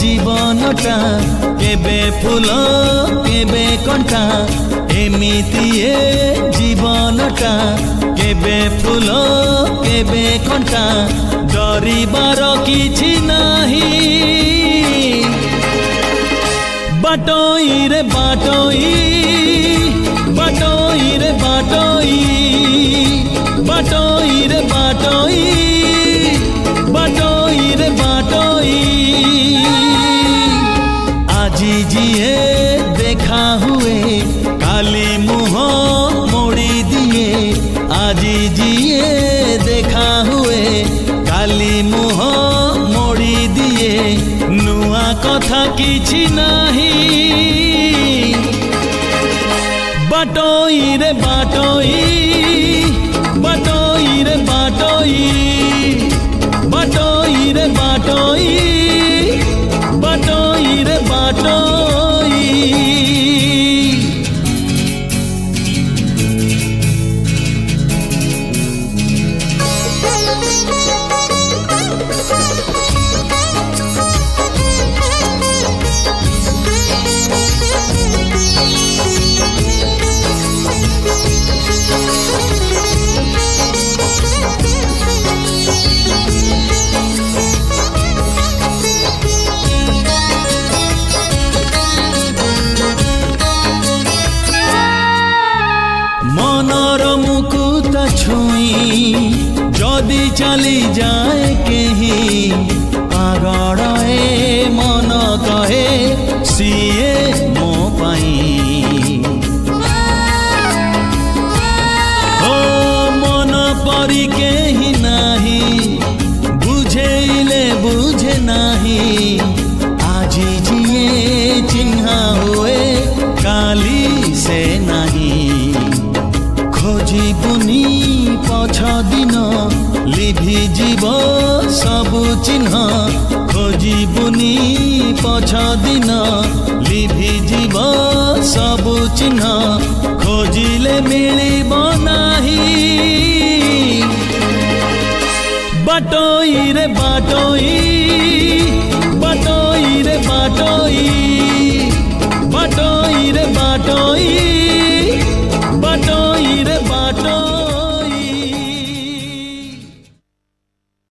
जीवनटा केबे फूल केबे कंटा एमिति जीवनटा केबे फूल केबे कंटा डरिबार किछि नाही बाटोई रे बाटोई बाटोई रे बाटोई बाटोई रे बाटोई बाटोई रे बाटोई आजी जिए देखा हुए काली मुँह मोड़ी दिए आजी जिए देखा हुए काली मुँह मोड़ी दिए नुआ कथा किछि नाही बाटोई रे बाटोई बाटोई रे बाटोई बाटोई रे बाटोई बाटोई रे बाटोई मनर मुकुता छुई जदि चली जाए कहीं पागल मन कहे सीए मो पाई ओ मन परी कहीं नाही बुझेले बुझे नाही आजी जिए चिन्हा हुए काली से नहीं खोजिबुनी पछ दिन लिभि जीव सबु चिन्ह खोजिबुनी पछ दिन लिभि जीव सबु चिन्ह खोजिले मिलिब नाही बाटोई रे बाटोई बाटोई रे बाटोई बाटोई रे बाटोई